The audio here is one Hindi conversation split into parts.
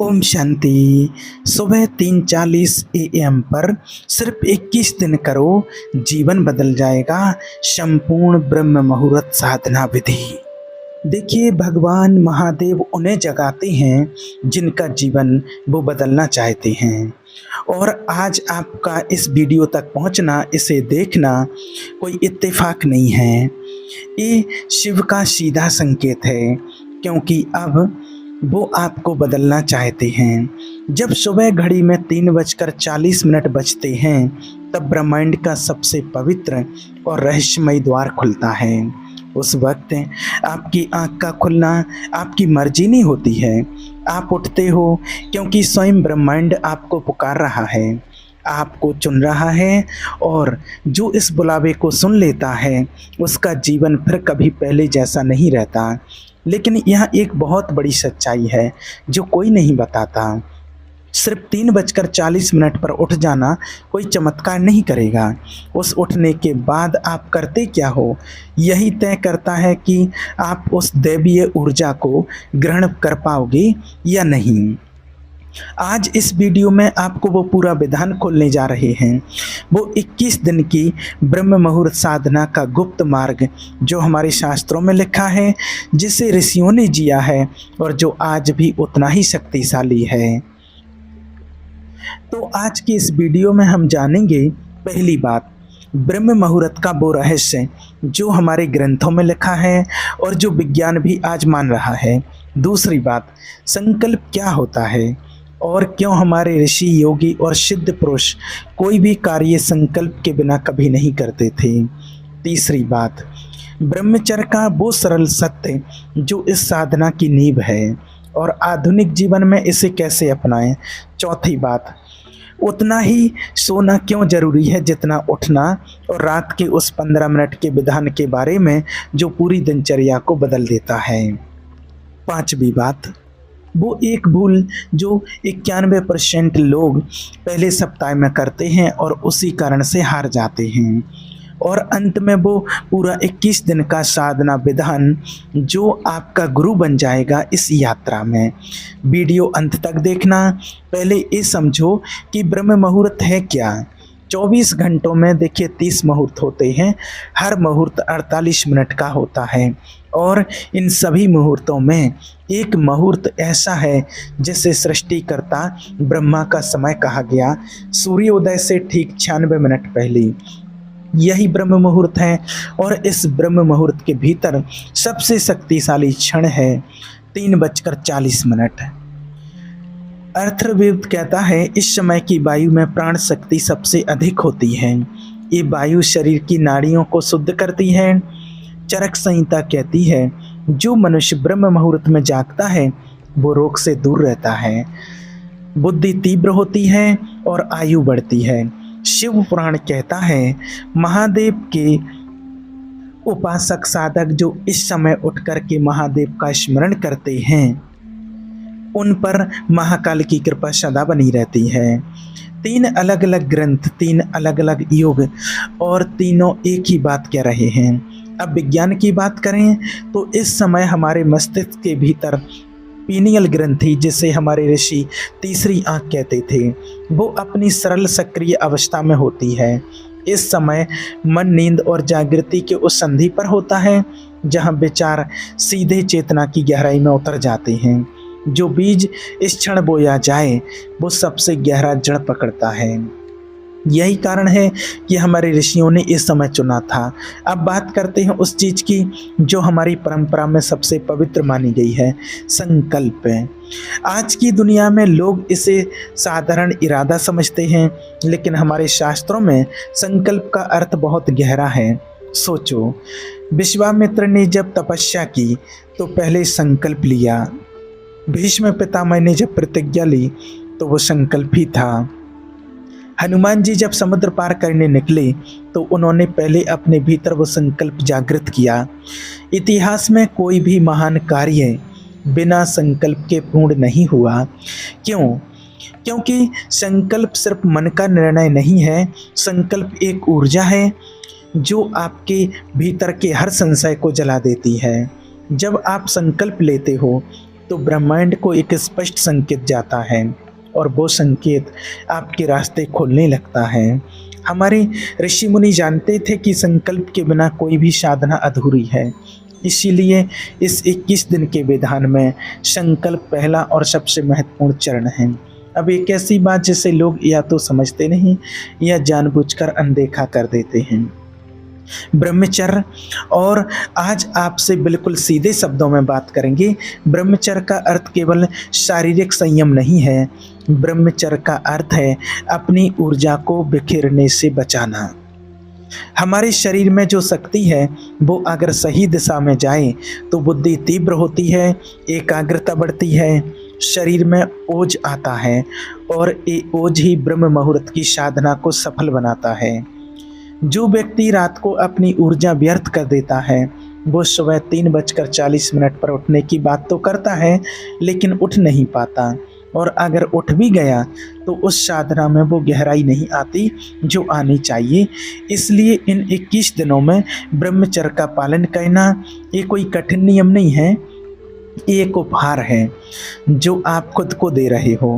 ओम शांति। सुबह 3:40 AM पर सिर्फ 21 दिन करो, जीवन बदल जाएगा। संपूर्ण ब्रह्म मुहूर्त साधना विधि। देखिए, भगवान महादेव उन्हें जगाते हैं जिनका जीवन वो बदलना चाहते हैं। और आज आपका इस वीडियो तक पहुंचना, इसे देखना कोई इत्तेफाक नहीं है। ये शिव का सीधा संकेत है, क्योंकि अब वो आपको बदलना चाहते हैं। जब सुबह घड़ी में 3:40 बजते हैं, तब ब्रह्मांड का सबसे पवित्र और रहस्यमय द्वार खुलता है। उस वक्त आपकी आँख का खुलना आपकी मर्जी नहीं होती है। आप उठते हो क्योंकि स्वयं ब्रह्मांड आपको पुकार रहा है, आपको चुन रहा है। और जो इस बुलावे को सुन लेता है, उसका जीवन फिर कभी पहले जैसा नहीं रहता। लेकिन यह एक बहुत बड़ी सच्चाई है जो कोई नहीं बताता। सिर्फ 3:40 पर उठ जाना कोई चमत्कार नहीं करेगा। उस उठने के बाद आप करते क्या हो, यही तय करता है कि आप उस दैवीय ऊर्जा को ग्रहण कर पाओगे या नहीं। आज इस वीडियो में आपको वो पूरा विधान खोलने जा रहे हैं, वो 21 दिन की ब्रह्म मुहूर्त साधना का गुप्त मार्ग जो हमारे शास्त्रों में लिखा है, जिसे ऋषियों ने जिया है और जो आज भी उतना ही शक्तिशाली है। तो आज की इस वीडियो में हम जानेंगे, पहली बात, ब्रह्म मुहूर्त का वो रहस्य जो हमारे ग्रंथों में लिखा है और जो विज्ञान भी आज मान रहा है। दूसरी बात, संकल्प क्या होता है और क्यों हमारे ऋषि, योगी और सिद्ध पुरुष कोई भी कार्य संकल्प के बिना कभी नहीं करते थे। तीसरी बात, ब्रह्मचर्य का वो सरल सत्य जो इस साधना की नींव है और आधुनिक जीवन में इसे कैसे अपनाएं। चौथी बात, उतना ही सोना क्यों जरूरी है जितना उठना, और रात के उस 15 मिनट के विधान के बारे में जो पूरी दिनचर्या को बदल देता है। पांचवी बात, वो एक भूल जो 91% लोग पहले सप्ताह में करते हैं और उसी कारण से हार जाते हैं। और अंत में वो पूरा 21 दिन का साधना विधान जो आपका गुरु बन जाएगा इस यात्रा में। वीडियो अंत तक देखना। पहले ये समझो कि ब्रह्म मुहूर्त है क्या। 24 घंटों में देखिए 30 मुहूर्त होते हैं। हर मुहूर्त 48 मिनट का होता है और इन सभी मुहूर्तों में एक मुहूर्त ऐसा है जिसे सृष्टिकर्ता ब्रह्मा का समय कहा गया, सूर्योदय से ठीक 96 मिनट पहले। यही ब्रह्म मुहूर्त है और इस ब्रह्म मुहूर्त के भीतर सबसे शक्तिशाली क्षण है 3:40। अर्थविद कहता है, इस समय की वायु में प्राण शक्ति सबसे अधिक होती है। ये वायु शरीर की नाड़ियों को शुद्ध करती है। चरक संहिता कहती है, जो मनुष्य ब्रह्म मुहूर्त में जागता है वो रोग से दूर रहता है, बुद्धि तीव्र होती है और आयु बढ़ती है। शिव पुराण कहता है, महादेव के उपासक साधक जो इस समय उठकर के महादेव का स्मरण करते हैं, उन पर महाकाल की कृपा सदा बनी रहती है। 3 अलग अलग ग्रंथ, 3 अलग अलग युग और तीनों एक ही बात कह रहे हैं। अब विज्ञान की बात करें तो इस समय हमारे मस्तिष्क के भीतर पीनियल ग्रंथि, जिसे हमारे ऋषि तीसरी आंख कहते थे, वो अपनी सरल सक्रिय अवस्था में होती है। इस समय मन नींद और जागृति के उस संधि पर होता है जहां विचार सीधे चेतना की गहराई में उतर जाते हैं। जो बीज इस क्षण बोया जाए वो सबसे गहरा जड़ पकड़ता है। यही कारण है कि हमारे ऋषियों ने इस समय चुना था। अब बात करते हैं उस चीज की जो हमारी परंपरा में सबसे पवित्र मानी गई है, संकल्प। आज की दुनिया में लोग इसे साधारण इरादा समझते हैं, लेकिन हमारे शास्त्रों में संकल्प का अर्थ बहुत गहरा है। सोचो, विश्वामित्र ने जब तपस्या की तो पहले संकल्प लिया। भीष्म पितामह ने जब प्रतिज्ञा ली तो वो संकल्प ही था। हनुमान जी जब समुद्र पार करने निकले तो उन्होंने पहले अपने भीतर वो संकल्प जागृत किया। इतिहास में कोई भी महान कार्य बिना संकल्प के पूर्ण नहीं हुआ। क्यों? क्योंकि संकल्प सिर्फ मन का निर्णय नहीं है। संकल्प एक ऊर्जा है जो आपके भीतर के हर संशय को जला देती है। जब आप संकल्प लेते हो तो ब्रह्मांड को एक स्पष्ट संकेत जाता है और वो संकेत आपके रास्ते खोलने लगता है। हमारे ऋषि मुनि जानते थे कि संकल्प के बिना कोई भी साधना अधूरी है। इसीलिए इस 21 दिन के विधान में संकल्प पहला और सबसे महत्वपूर्ण चरण है। अब एक ऐसी बात जिसे लोग या तो समझते नहीं या जानबूझकर अनदेखा कर देते हैं, ब्रह्मचर्य। और आज आपसे बिल्कुल सीधे शब्दों में बात करेंगे। ब्रह्मचर्य का अर्थ केवल शारीरिक संयम नहीं है, ब्रह्मचर्य का अर्थ है अपनी ऊर्जा को बिखेरने से बचाना। हमारे शरीर में जो शक्ति है वो अगर सही दिशा में जाए तो बुद्धि तीव्र होती है, एकाग्रता बढ़ती है, शरीर में ओज आता है और ये ओज ही ब्रह्म मुहूर्त की साधना को सफल बनाता है। जो व्यक्ति रात को अपनी ऊर्जा व्यर्थ कर देता है वो सुबह 3:40 पर उठने की बात तो करता है लेकिन उठ नहीं पाता, और अगर उठ भी गया तो उस साधना में वो गहराई नहीं आती जो आनी चाहिए। इसलिए इन 21 दिनों में ब्रह्मचर्य का पालन करना ये कोई कठिन नियम नहीं है, ये एक उपहार है जो आप खुद को दे रहे हो।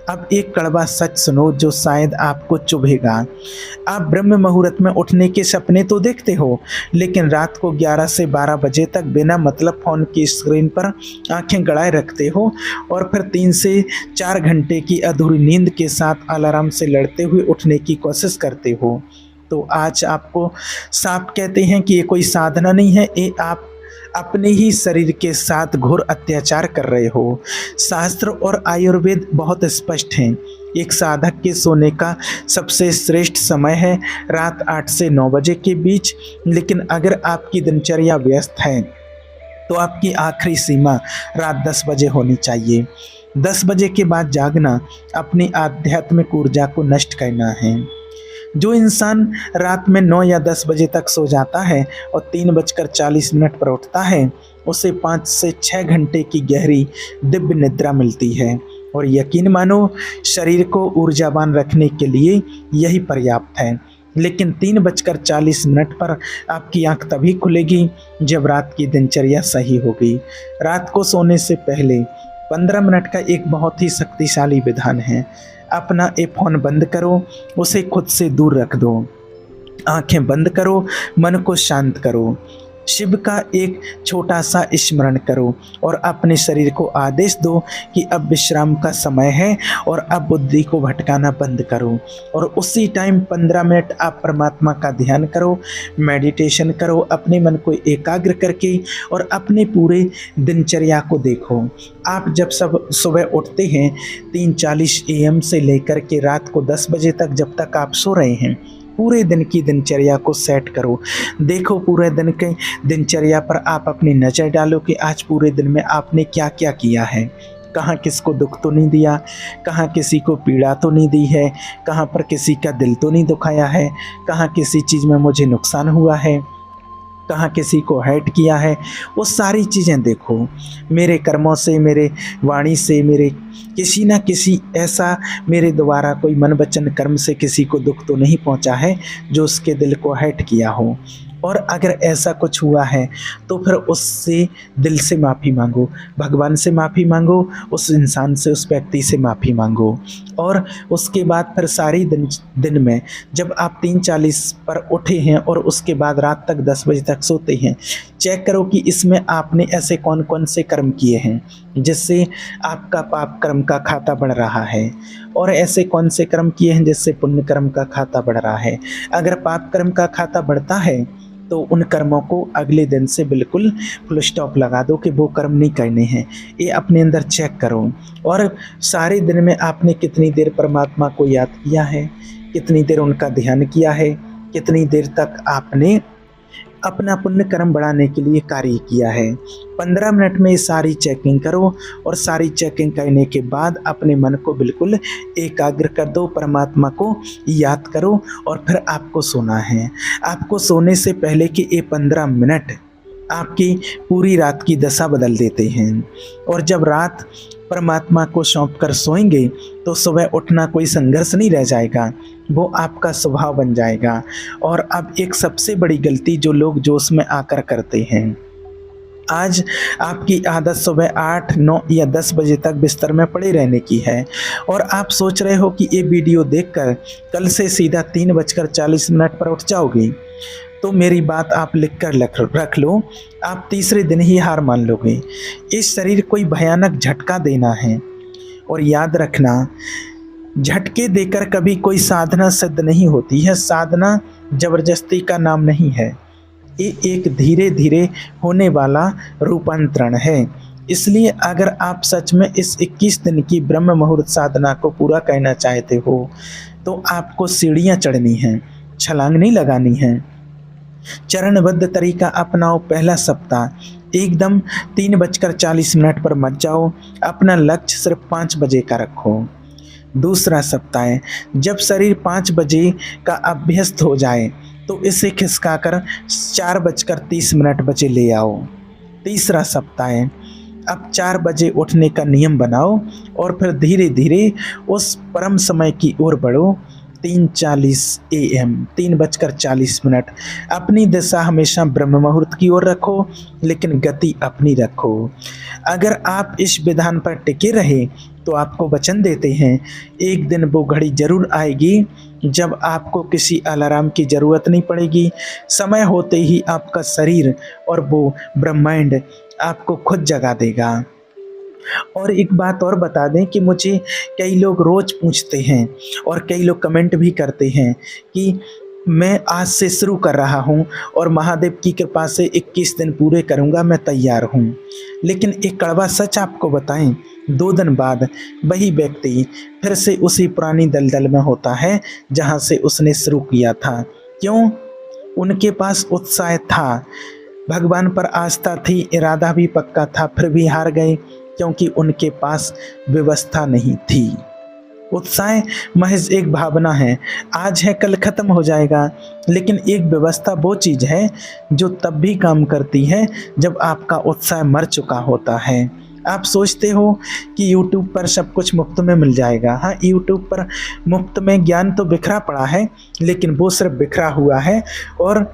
अब एक कड़वा सच सुनो जो शायद आपको चुभेगा। आप ब्रह्म मुहूर्त में उठने के सपने तो देखते हो, लेकिन रात को 11 से 12 बजे तक बिना मतलब फ़ोन की स्क्रीन पर आंखें गड़ाए रखते हो और फिर 3 से 4 घंटे की अधूरी नींद के साथ अलार्म से लड़ते हुए उठने की कोशिश करते हो। तो आज आपको साफ कहते हैं कि ये कोई साधना नहीं है, ये आप अपने ही शरीर के साथ घोर अत्याचार कर रहे हो। शास्त्र और आयुर्वेद बहुत स्पष्ट हैं। एक साधक के सोने का सबसे श्रेष्ठ समय है रात 8 से 9 बजे के बीच, लेकिन अगर आपकी दिनचर्या व्यस्त है तो आपकी आखिरी सीमा रात 10 बजे होनी चाहिए। 10 बजे के बाद जागना अपनी आध्यात्मिक ऊर्जा को नष्ट करना है। जो इंसान रात में 9 या 10 बजे तक सो जाता है और 3:40 पर उठता है उसे 5 से 6 घंटे की गहरी दिव्य निद्रा मिलती है, और यकीन मानो शरीर को ऊर्जावान रखने के लिए यही पर्याप्त है। लेकिन 3:40 पर आपकी आंख तभी खुलेगी जब रात की दिनचर्या सही होगी। रात को सोने से पहले 15 मिनट का एक बहुत ही शक्तिशाली विधान है। अपना ये फ़ोन बंद करो, उसे खुद से दूर रख दो, आंखें बंद करो, मन को शांत करो, शिव का एक छोटा सा स्मरण करो और अपने शरीर को आदेश दो कि अब विश्राम का समय है और अब बुद्धि को भटकाना बंद करो। और उसी टाइम 15 मिनट आप परमात्मा का ध्यान करो, मेडिटेशन करो, अपने मन को एकाग्र करके, और अपने पूरे दिनचर्या को देखो। आप जब सब सुबह उठते हैं 3:40 AM से लेकर के रात को 10 बजे तक, जब तक आप सो रहे हैं, पूरे दिन की दिनचर्या को सेट करो। देखो पूरे दिन के दिनचर्या पर आप अपनी नज़र डालो कि आज पूरे दिन में आपने क्या क्या किया है, कहाँ किसको दुख तो नहीं दिया, कहाँ किसी को पीड़ा तो नहीं दी है, कहाँ पर किसी का दिल तो नहीं दुखाया है, कहाँ किसी चीज़ में मुझे नुकसान हुआ है, कहाँ किसी को हर्ट किया है। वो सारी चीज़ें देखो। मेरे कर्मों से, मेरे वाणी से, मेरे किसी ना किसी ऐसा मेरे द्वारा कोई मन वचन कर्म से किसी को दुख तो नहीं पहुंचा है जो उसके दिल को हर्ट किया हो। और अगर ऐसा कुछ हुआ है तो फिर उससे दिल से माफ़ी मांगो, भगवान से माफ़ी मांगो, उस इंसान से, उस व्यक्ति से माफ़ी मांगो। और उसके बाद फिर सारी दिन में जब आप 3:40 पर उठे हैं और उसके बाद रात तक 10 बजे तक सोते हैं, चेक करो कि इसमें आपने ऐसे कौन कौन से कर्म किए हैं जिससे आपका पाप कर्म का खाता बढ़ रहा है, और ऐसे कौन से कर्म किए हैं जिससे पुण्य कर्म का खाता बढ़ रहा है। अगर पाप कर्म का खाता बढ़ता है तो उन कर्मों को अगले दिन से बिल्कुल फुल स्टॉप लगा दो कि वो कर्म नहीं करने हैं। ये अपने अंदर चेक करो। और सारे दिन में आपने कितनी देर परमात्मा को याद किया है, कितनी देर उनका ध्यान किया है, कितनी देर तक आपने अपना पुण्य कर्म बढ़ाने के लिए कार्य किया है। 15 मिनट में ये सारी चेकिंग करो, और सारी चेकिंग करने के बाद अपने मन को बिल्कुल एकाग्र कर दो, परमात्मा को याद करो, और फिर आपको सोना है। आपको सोने से पहले के ये 15 मिनट आपकी पूरी रात की दशा बदल देते हैं। और जब रात परमात्मा को सौंप कर सोएंगे तो सुबह उठना कोई संघर्ष नहीं रह जाएगा, वो आपका स्वभाव बन जाएगा। और अब एक सबसे बड़ी गलती जो लोग जोश में आकर करते हैं, आज आपकी आदत सुबह 8, 9 या 10 बजे तक बिस्तर में पड़े रहने की है और आप सोच रहे हो कि ये वीडियो देखकर कल से सीधा 3:40 पर उठ जाओगे, तो मेरी बात आप लिख कर रख लो, आप तीसरे दिन ही हार मान लोगे। इस शरीर कोई भयानक झटका देना है और याद रखना, झटके देकर कभी कोई साधना सिद्ध नहीं होती है। साधना जबरदस्ती का नाम नहीं है, ये एक धीरे धीरे होने वाला रूपांतरण है। इसलिए अगर आप सच में इस 21 दिन की ब्रह्म मुहूर्त साधना को पूरा करना चाहते हो तो आपको सीढ़ियाँ चढ़नी हैं, छलांग नहीं लगानी है। चरणबद्ध तरीका अपनाओ। पहला सप्ताह एकदम 3:40 पर मत जाओ, अपना लक्ष्य सिर्फ 5 बजे का रखो। दूसरा सप्ताह, जब शरीर 5 बजे का अभ्यस्त हो जाए तो इसे खिसकाकर 4:30 बजे ले आओ। तीसरा सप्ताह, अब 4 बजे उठने का नियम बनाओ और फिर धीरे धीरे उस परम समय की ओर बढ़ो। 3:40 AM, 3:40। अपनी दिशा हमेशा ब्रह्म मुहूर्त की ओर रखो, लेकिन गति अपनी रखो। अगर आप इस विधान पर टिके रहे तो आपको वचन देते हैं, एक दिन वो घड़ी जरूर आएगी जब आपको किसी अलार्म की ज़रूरत नहीं पड़ेगी। समय होते ही आपका शरीर और वो ब्रह्मांड आपको खुद जगा देगा। और एक बात और बता दें कि मुझे कई लोग रोज़ पूछते हैं और कई लोग कमेंट भी करते हैं कि मैं आज से शुरू कर रहा हूँ और महादेव की कृपा से 21 दिन पूरे करूँगा, मैं तैयार हूँ। लेकिन एक कड़वा सच आपको बताएं, 2 दिन बाद वही व्यक्ति फिर से उसी पुरानी दलदल में होता है जहाँ से उसने शुरू किया था। क्यों? उनके पास उत्साह था, भगवान पर आस्था थी, इरादा भी पक्का था, फिर भी हार गए क्योंकि उनके पास व्यवस्था नहीं थी। उत्साह महज एक भावना है, आज है कल खत्म हो जाएगा, लेकिन एक व्यवस्था वो चीज़ है जो तब भी काम करती है जब आपका उत्साह मर चुका होता है। आप सोचते हो कि YouTube पर सब कुछ मुफ्त में मिल जाएगा। हाँ, YouTube पर मुफ्त में ज्ञान तो बिखरा पड़ा है, लेकिन वो सिर्फ बिखरा हुआ है और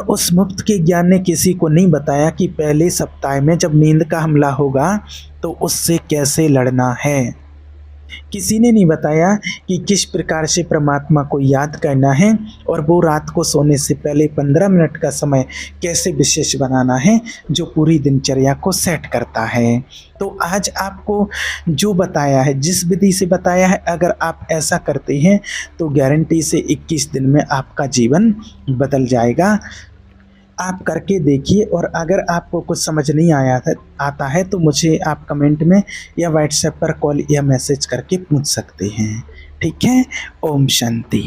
उस मुफ्त के ज्ञान ने किसी को नहीं बताया कि पहले सप्ताह में जब नींद का हमला होगा तो उससे कैसे लड़ना है। किसी ने नहीं बताया कि किस प्रकार से परमात्मा को याद करना है और वो रात को सोने से पहले 15 मिनट का समय कैसे विशेष बनाना है जो पूरी दिनचर्या को सेट करता है। तो आज आपको जो बताया है, जिस विधि से बताया है, अगर आप ऐसा करते हैं तो गारंटी से 21 दिन में आपका जीवन बदल जाएगा। आप करके देखिए और अगर आपको कुछ समझ नहीं आता है तो मुझे आप कमेंट में या व्हाट्सएप पर कॉल या मैसेज करके पूछ सकते हैं। ठीक है। ओम शांति।